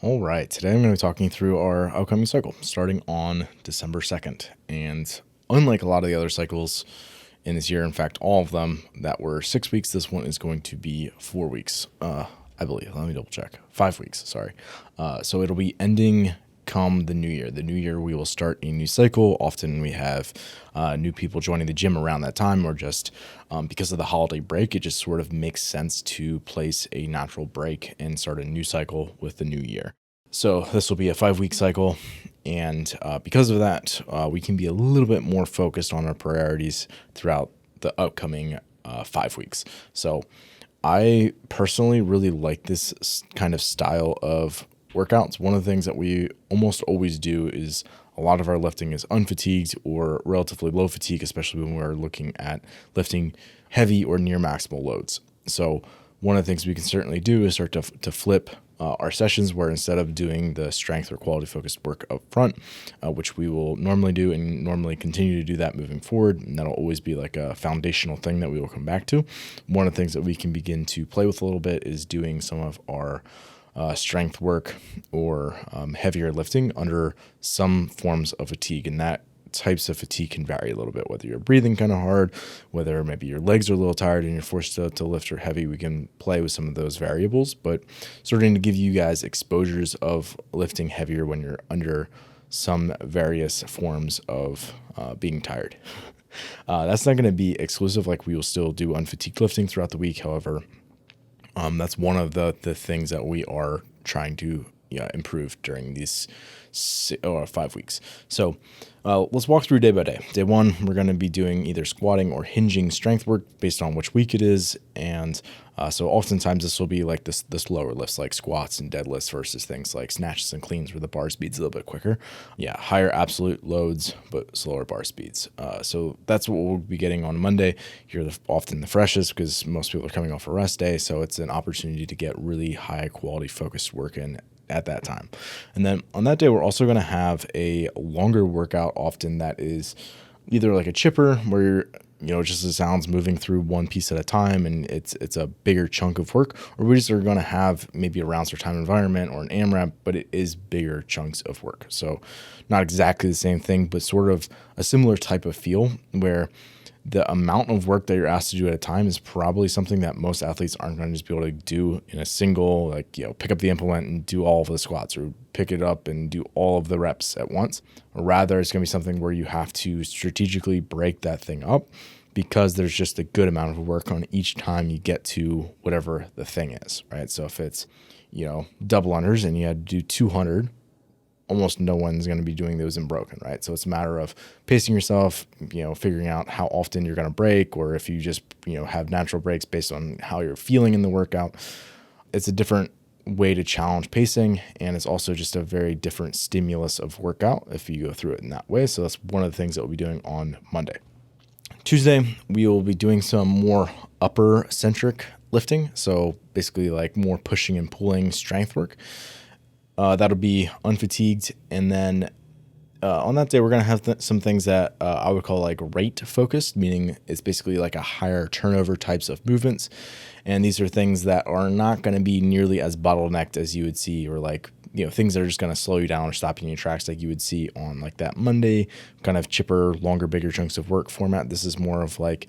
All right, today I'm going to be talking through our upcoming cycle starting on December 2nd. And unlike a lot of the other cycles in this year, in fact, all of them that were 6 weeks, this one is going to be 4 weeks, I believe. Let me double check. 5 weeks, sorry. So it'll be ending come the new year. The new year, we will start a new cycle. Often we have new people joining the gym around that time, or just because of the holiday break, it just sort of makes sense to place a natural break and start a new cycle with the new year. So this will be a 5-week cycle. And because of that, we can be a little bit more focused on our priorities throughout the upcoming 5 weeks. So I personally really like this kind of style of workouts. One of the things that we almost always do is a lot of our lifting is unfatigued or relatively low fatigue, especially when we're looking at lifting heavy or near maximal loads. So one of the things we can certainly do is start to flip our sessions, where instead of doing the strength or quality focused work up front, which we will normally do and normally continue to do that moving forward, and that'll always be like a foundational thing that we will come back to. One of the things that we can begin to play with a little bit is doing some of our strength work or heavier lifting under some forms of fatigue. And that types of fatigue can vary a little bit, whether you're breathing kind of hard, whether maybe your legs are a little tired and you're forced to lift or heavy. We can play with some of those variables, but starting to give you guys exposures of lifting heavier when you're under some various forms of being tired. That's not going to be exclusive. Like, we will still do unfatigued lifting throughout the week. However, that's one of the things that we are trying to improve during these 5 weeks. So let's walk through day by day. Day one, we're going to be doing either squatting or hinging strength work based on which week it is. And so oftentimes this will be like this lower lifts, like squats and deadlifts, versus things like snatches and cleans, where the bar speed's a little bit quicker. Yeah, higher absolute loads, but slower bar speeds. So that's what we'll be getting on Monday. You're often the freshest because most people are coming off a rest day. So it's an opportunity to get really high quality focused work in at that time. And then on that day, we're also going to have a longer workout, often that is either like a chipper, where you're, just as sounds, moving through one piece at a time, and it's a bigger chunk of work, or we just are going to have maybe a rounds for time environment or an AMRAP, but it is bigger chunks of work. So not exactly the same thing, but sort of a similar type of feel, where the amount of work that you're asked to do at a time is probably something that most athletes aren't going to just be able to do in a single, like, pick up the implement and do all of the squats, or pick it up and do all of the reps at once. Or rather, it's going to be something where you have to strategically break that thing up, because there's just a good amount of work on each time you get to whatever the thing is, right? So if it's, double unders and you had to do 200, almost no one's going to be doing those in broken, right? So it's a matter of pacing yourself, figuring out how often you're going to break, or if you just, have natural breaks based on how you're feeling in the workout. It's a different way to challenge pacing, and it's also just a very different stimulus of workout if you go through it in that way. So that's one of the things that we'll be doing on Monday. Tuesday, we will be doing some more upper centric lifting. So basically like more pushing and pulling strength work. That'll be unfatigued. And then on that day, we're going to have some things that I would call like rate focused, meaning it's basically like a higher turnover types of movements. And these are things that are not going to be nearly as bottlenecked as you would see, or like, things that are just going to slow you down or stop you in your tracks, like you would see on like that Monday kind of chipper, longer, bigger chunks of work format. This is more of like,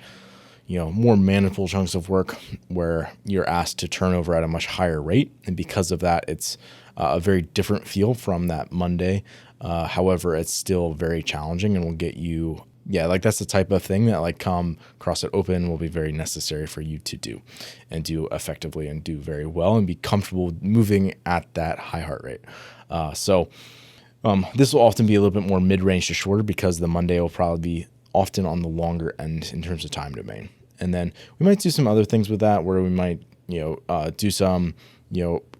more manageable chunks of work where you're asked to turn over at a much higher rate. And because of that, it's a very different feel from that Monday. However, it's still very challenging and will get you, like that's the type of thing that like come CrossFit Open will be very necessary for you to do and do effectively and do very well and be comfortable moving at that high heart rate. So this will often be a little bit more mid-range to shorter, because the Monday will probably be often on the longer end in terms of time domain. And then we might do some other things with that, where we might, do some,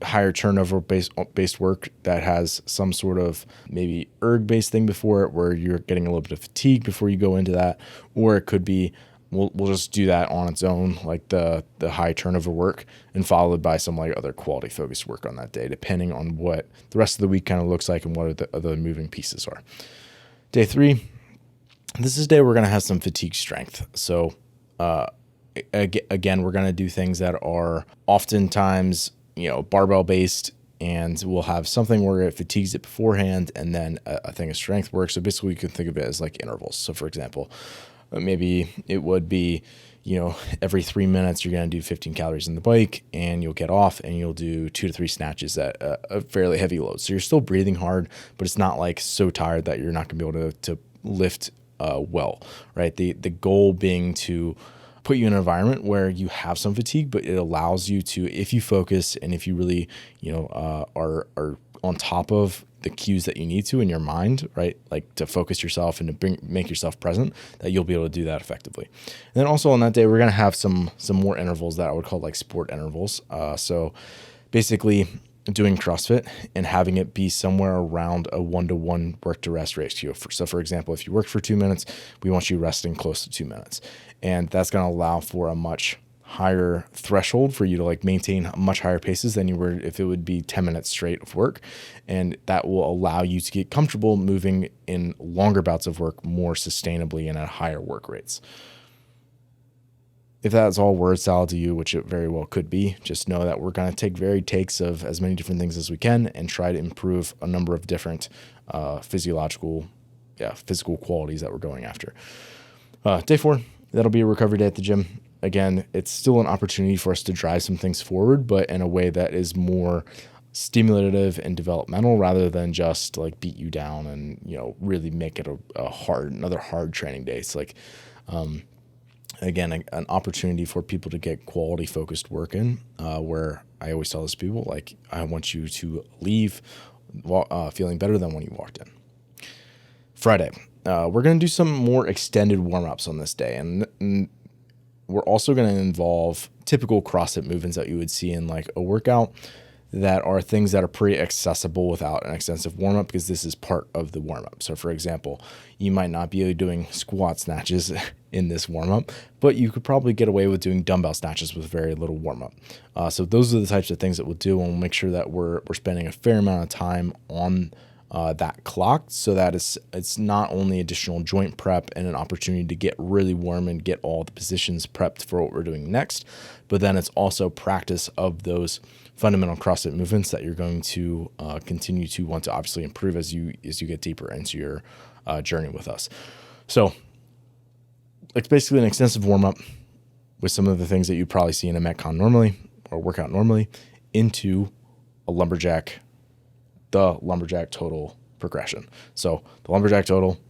higher turnover based work that has some sort of maybe erg based thing before it, where you're getting a little bit of fatigue before you go into that. Or it could be, we'll just do that on its own, like the high turnover work, and followed by some like other quality focused work on that day, depending on what the rest of the week kind of looks like and what the other moving pieces are. Day 3, this is day we're going to have some fatigue strength. So again, we're going to do things that are oftentimes, barbell based and we'll have something where it fatigues it beforehand, and then a thing of strength work. So basically, you can think of it as like intervals. So for example, maybe it would be, every 3 minutes you're going to do 15 calories in the bike, and you'll get off and you'll do 2 to 3 snatches at a fairly heavy load. So you're still breathing hard, but it's not like so tired that you're not going to be able to lift well, right? The goal being to put you in an environment where you have some fatigue, but it allows you to, if you focus and if you really, are on top of the cues that you need to in your mind, right? Like to focus yourself and to make yourself present, that you'll be able to do that effectively. And then also on that day, we're going to have some more intervals that I would call like sport intervals. So basically doing CrossFit and having it be somewhere around a 1-to-1 work to rest ratio. So for example, if you work for 2 minutes, we want you resting close to 2 minutes. And that's going to allow for a much higher threshold for you to like maintain much higher paces than you were if it would be 10 minutes straight of work. And that will allow you to get comfortable moving in longer bouts of work more sustainably and at higher work rates. If that's all word salad to you, which it very well could be, just know that we're going to take varied takes of as many different things as we can and try to improve a number of different physical qualities that we're going after. Day 4, that'll be a recovery day at the gym. Again, it's still an opportunity for us to drive some things forward, but in a way that is more stimulative and developmental rather than just like beat you down and, really make it another hard training day. It's like, again, an opportunity for people to get quality focused work in, where I always tell those people, like, I want you to leave feeling better than when you walked in. Friday, we're going to do some more extended warm-ups on this day. And we're also going to involve typical CrossFit movements that you would see in like a workout that are things that are pretty accessible without an extensive warm-up, because this is part of the warm-up. So for example, you might not be doing squat snatches in this warm-up, but you could probably get away with doing dumbbell snatches with very little warm-up. So those are the types of things that we'll do, and we'll make sure that we're spending a fair amount of time on that clock, so that it's not only additional joint prep and an opportunity to get really warm and get all the positions prepped for what we're doing next, but then it's also practice of those fundamental CrossFit movements that you're going to continue to want to obviously improve as you get deeper into your journey with us. So it's basically an extensive warm-up with some of the things that you probably see in a Metcon normally or workout normally into the lumberjack total progression. So the lumberjack total,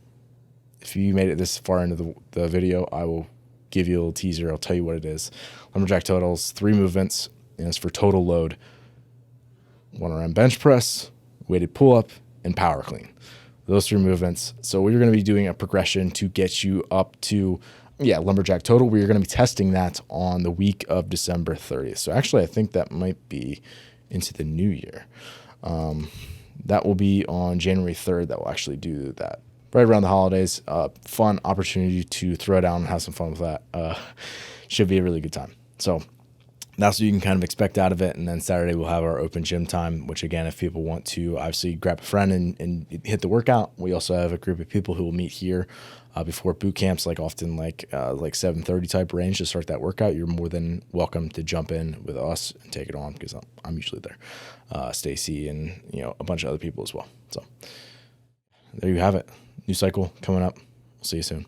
if you made it this far into the video, I will give you a little teaser. I'll tell you what it is. Lumberjack total is 3 movements, and it's for total load: 1RM bench press, weighted pull-up, and power clean. Those 3 movements. So we're going to be doing a progression to get you up to lumberjack total. We're going to be testing that on the week of December 30th. So actually, I think that might be into the new year. That will be on January 3rd that we'll actually do that. Right around the holidays. Fun opportunity to throw down and have some fun with that. Should be a really good time. So that's what you can kind of expect out of it. And then Saturday we'll have our open gym time, which again, if people want to obviously grab a friend and hit the workout, we also have a group of people who will meet here before boot camps, like often like 7:30 type range to start that workout. You're more than welcome to jump in with us and take it on, because I'm usually there. Stacy and a bunch of other people as well. So there you have it. New cycle coming up. We'll see you soon.